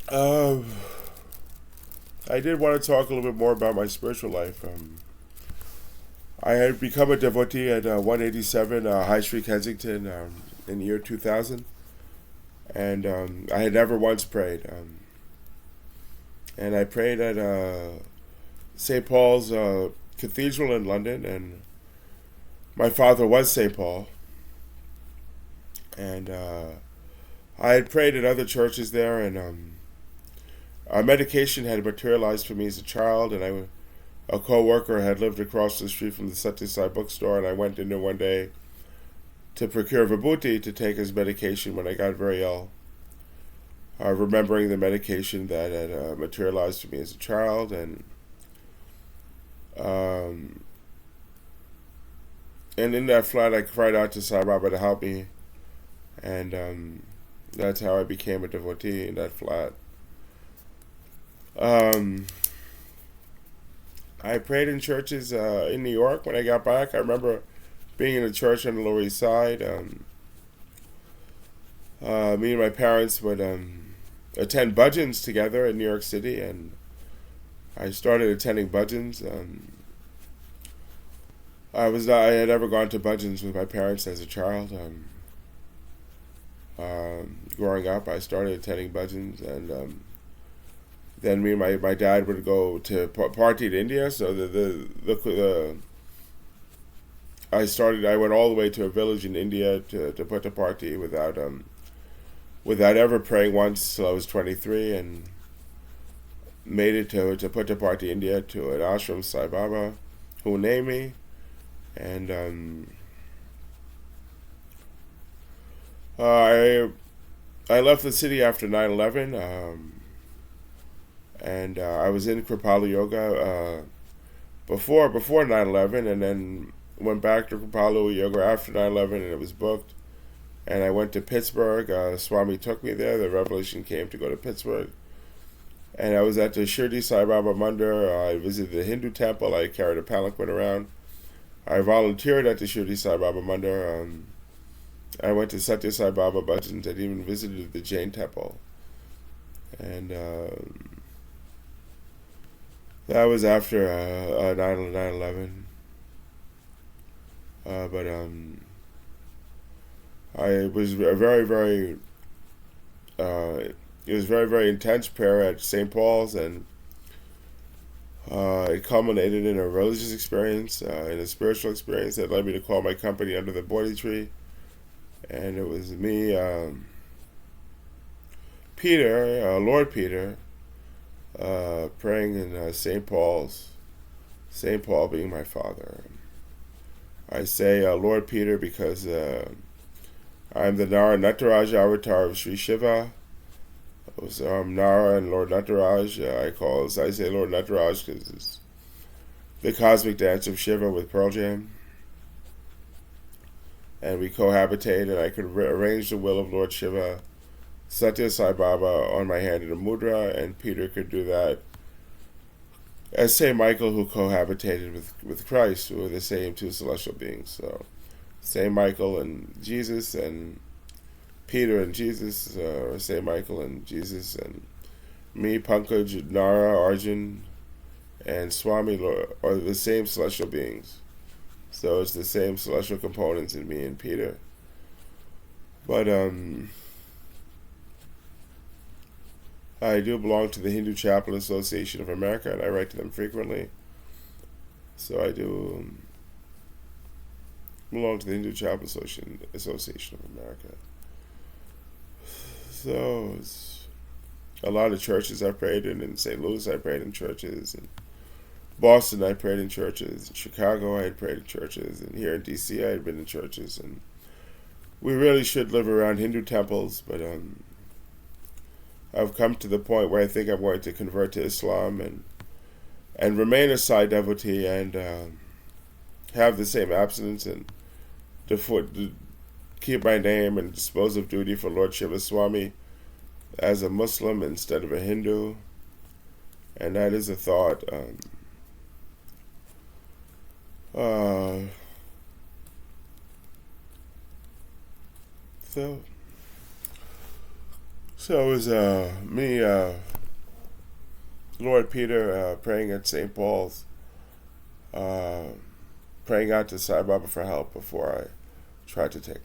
Um, I did want to talk a little bit more about my spiritual life. I had become a devotee at 187 High Street, Kensington, in the year 2000, and I had never once prayed. And I prayed at St. Paul's Cathedral in London, and my father was St. Paul, and I had prayed at other churches there, and medication had materialized for me as a child, and a co-worker had lived across the street from the Satya Sai bookstore, and I went in there one day to procure Vibhuti to take as medication when I got very ill. Remembering the medication that had materialized for me as a child, um, and in that flat I cried out to Sai Baba to help me, and that's how I became a devotee in that flat. Um, I prayed in churches in New York when I got back. I remember being in a church on the Lower East Side. Me and my parents would attend bhajans together in New York City, and I started attending bhajans. I had never gone to bhajans with my parents as a child. Growing up, I started attending bhajans, and then me and my dad would go to party in India. So I went all the way to a village in India to put the party without ever praying once till I was 23, and made it to put the party India to an ashram Sai Baba who named me, and I left the city after 9/11. And I was in Kripalu Yoga before 9/11, and then went back to Kripalu Yoga after 9/11, and it was booked. And I went to Pittsburgh. Swami took me there. The revelation came to go to Pittsburgh. And I was at the Shirdi Sai Baba Mandir. I visited the Hindu temple. I carried a palanquin around. I volunteered at the Shirdi Sai Baba Mandir. I went to Satya Sai Baba Bhajans and even visited the Jain temple. And that was after 9/11. But I was a very it was very intense prayer at St. Paul's, and it culminated in a religious experience, in a spiritual experience that led me to call my company Under the Bodhi Tree. And it was me, Peter, Lord Peter, praying in St. Paul's, St. Paul being my father. I say Lord Peter because I'm the Nara Nataraj avatar of Sri Shiva. So I'm Nara and Lord Nataraj. I say Lord Nataraj because it's the cosmic dance of Shiva with Pearl Jam. And we cohabitate, and I could arrange the will of Lord Shiva, Satya Sai Baba, on my hand in a mudra, and Peter could do that as Saint Michael, who cohabitated with Christ, who were the same two celestial beings. So Saint Michael and Jesus, and Peter and Jesus, or Saint Michael and Jesus, and me, Pankaj, Nara, Arjun, and Swami are the same celestial beings. So it's the same celestial components in me and Peter. But I do belong to the Hindu Chaplain Association of America, and I write to them frequently. So I do belong to the Hindu Chaplain Association of America. So it's a lot of churches I prayed in St. Louis I prayed in churches, and Boston I prayed in churches, in Chicago I had prayed in churches, and here in DC I had been in churches. And we really should live around Hindu temples, but I've come to the point where I think I'm going to convert to Islam and remain a Sai devotee, and have the same abstinence, and to keep my name and dispose of duty for Lord Shiva Swami as a Muslim instead of a Hindu. And that is a thought. So it was me, Lord Peter, praying at St. Paul's, praying out to Sai Baba for help before I tried to take